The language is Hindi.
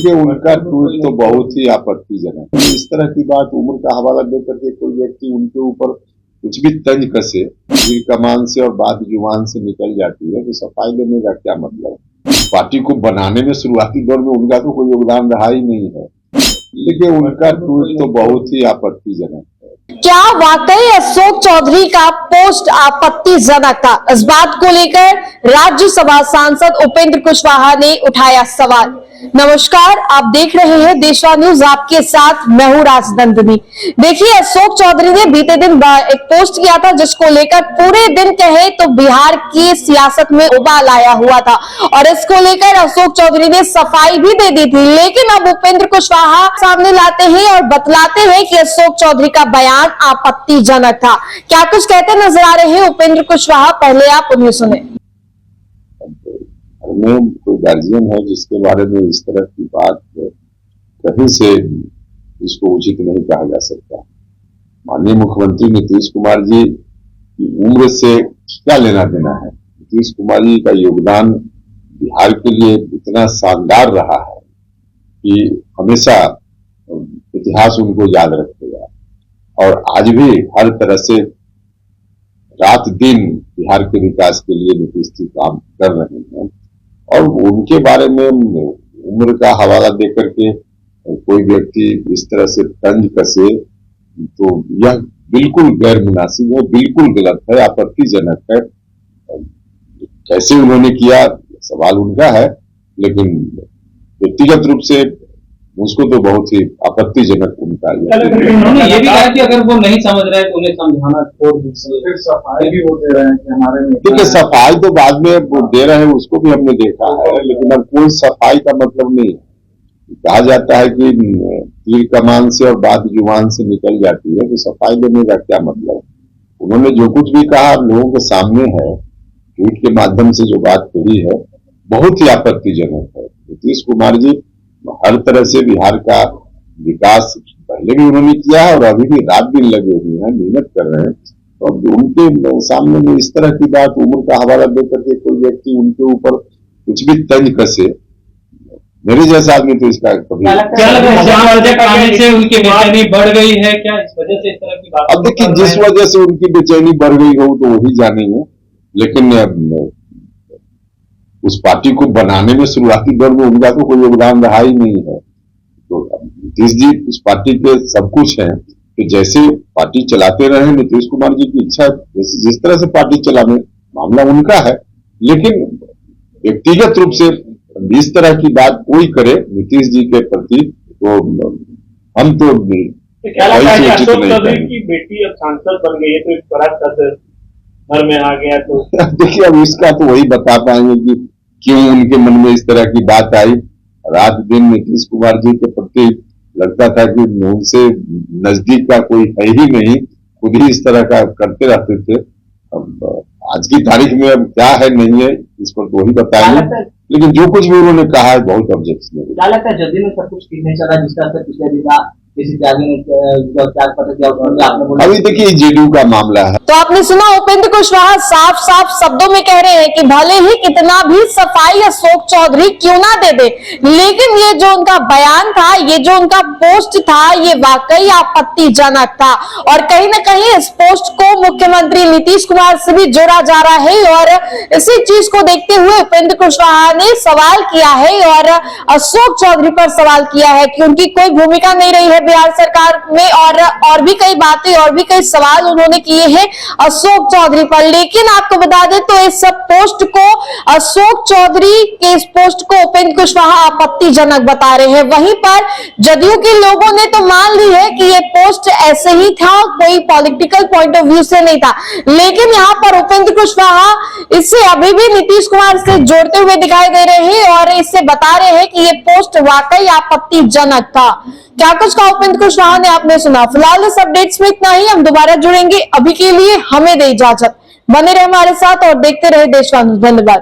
देखिए, उनका ट्वीट तो बहुत ही आपत्तिजनक है। इस तरह की बात उम्र का हवाला देकर के कोई व्यक्ति उनके ऊपर कुछ भी तंज कसे, तीर कमान से और बात जुबान से निकल जाती है, तो सफाई देने का क्या मतलब? पार्टी को बनाने में शुरुआती दौर में उनका तो कोई योगदान रहा ही नहीं है, लेकिन उनका ट्वीट तो बहुत ही आपत्तिजनक है। क्या वाकई अशोक चौधरी का पोस्ट आपत्तिजनक था? इस बात को लेकर राज्यसभा सांसद उपेंद्र कुशवाहा ने उठाया सवाल। नमस्कार, आप देख रहे हैं देशवा न्यूज, आपके साथ मैं हूं राजनंदिनी। देखिए, अशोक चौधरी ने बीते दिन एक पोस्ट किया था जिसको लेकर पूरे दिन कहे तो बिहार की सियासत में उबाल आया हुआ था और इसको लेकर अशोक चौधरी ने सफाई भी दे दी थी। लेकिन अब उपेंद्र कुशवाहा सामने लाते हैं और बतलाते हैं कि अशोक चौधरी का बयान आपत्तिजनक था। क्या कुछ कहते नजर आ रहे हैं उपेंद्र कुशवाहा, पहले आप उन्हें सुने। में कोई गार्जियन है जिसके बारे में इस तरह की बात कहीं से इसको उचित नहीं कहा जा सकता। माननीय मुख्यमंत्री नीतीश कुमार जी की उम्र से क्या लेना देना है? नीतीश कुमार जी का योगदान बिहार के लिए इतना शानदार रहा है कि हमेशा इतिहास उनको याद रखेगा और आज भी हर तरह से रात दिन बिहार के विकास के लिए नीतीश जी काम कर रहे हैं। और उनके बारे में उम्र का हवाला देकर के कोई व्यक्ति इस तरह से तंज कसे तो यह बिल्कुल गैर मुनासिब है, बिल्कुल गलत है, आपत्तिजनक है। कैसे उन्होंने किया सवाल उनका है, लेकिन व्यक्तिगत रूप से उसको तो बहुत ही आपत्तिजनक उनका उन्होंने ये भी कहा कि अगर वो नहीं समझ रहे तो उन्हें समझाना छोड़ दीजिए। सफाई भी वो दे रहे हैं कि हमारे में देखिए, सफाई तो बाद में वो दे रहे हैं, उसको भी हमने देखा है, लेकिन अब कोई सफाई का मतलब नहीं। कहा जाता है कि तीर कमान से और बात जुबान से निकल जाती है, तो सफाई देने का क्या मतलब? उन्होंने जो कुछ भी कहा लोगों के सामने है, ट्वीट के माध्यम से जो बात कही है बहुत ही आपत्तिजनक है। नीतीश कुमार जी हर तरह से बिहार का विकास पहले भी उन्होंने किया है और अभी भी रात दिन लगे हुए हैं, मेहनत कर रहे हैं। तो उनके सामने में इस तरह की बात उम्र का हवाला देकर के कोई व्यक्ति उनके ऊपर कुछ भी तंज कसे, मेरे जैसा आदमी तो इसका कभी से उनकी बेचैनी बढ़ गई है क्या? इस वजह से इस तरह की बात। अब देखिए, जिस वजह से उनकी बेचैनी बढ़ गई हो तो वही जानेंगे, लेकिन उस पार्टी को बनाने में शुरुआती दौर में उनका तो कोई योगदान रहा ही नहीं है। तो नीतीश जी इस पार्टी के सब कुछ है, तो जैसे पार्टी चलाते रहे, नीतीश कुमार जी की इच्छा जिस तरह से पार्टी चलाने, मामला उनका है। लेकिन व्यक्तिगत रूप से इस तरह की बात कोई करे नीतीश जी के प्रति, तो हम तो की बेटी अब सांसद बन गई है तो एक बड़ा कदर घर में आ गया। तो देखिए, अब इसका तो वही बता पाएंगे कि क्यों उनके मन में इस तरह की बात आई। रात दिन नीतीश कुमार जी के प्रति लगता था कि उनसे नजदीक का कोई है ही नहीं, खुद ही इस तरह का करते रहते थे। अब आज की तारीख में अब क्या है नहीं है इस पर तो वही बताएंगे, लेकिन जो कुछ भी उन्होंने कहा है बहुत ऑब्जेक्शनल। क्या लगता है जल्दी में सब कुछ ठीक नहीं चला जिसका असर पिछले दिन अभी देखिए जेडीयू का मामला है। तो आपने सुना, उपेंद्र कुशवाहा साफ साफ शब्दों में कह रहे हैं कि भले ही कितना भी सफाई अशोक चौधरी क्यों ना दे दे, लेकिन ये जो उनका बयान था, ये जो उनका पोस्ट था, ये वाकई आपत्तिजनक था। और कहीं ना कहीं इस पोस्ट को मुख्यमंत्री नीतीश कुमार से भी जोड़ा जा रहा है और इसी चीज को देखते हुए उपेंद्र कुशवाहा ने सवाल किया है और अशोक चौधरी पर सवाल किया है कि उनकी कोई भूमिका नहीं रही है बिहार सरकार में और भी कई बातें और भी कई सवाल उन्होंने किए हैं अशोक चौधरी पर। लेकिन आपको बता दें तो इस सब पोस्ट को, अशोक चौधरी के इस पोस्ट को उपेंद्र कुशवाहा आपत्तिजनक बता रहे हैं। वहीं पर जदयू के लोगों ने तो मान ली है कि ये पोस्ट ऐसे ही था, कोई पॉलिटिकल पॉइंट ऑफ व्यू से नहीं था। लेकिन यहाँ पर उपेंद्र कुशवाहा इसे अभी भी नीतीश कुमार से जोड़ते हुए दिखाई दे रहे हैं और इससे बता रहे हैं कि ये पोस्ट वाकई आपत्तिजनक था। क्या कुछ कहा उपेंद्र कुशवाहा ने, आपने सुना। फिलहाल इस अपडेट्स में इतना ही, हम दोबारा जुड़ेंगे। अभी के लिए हमें दे इजाजत, बने रहे हमारे साथ और देखते रहे देशवा न्यूज। धन्यवाद।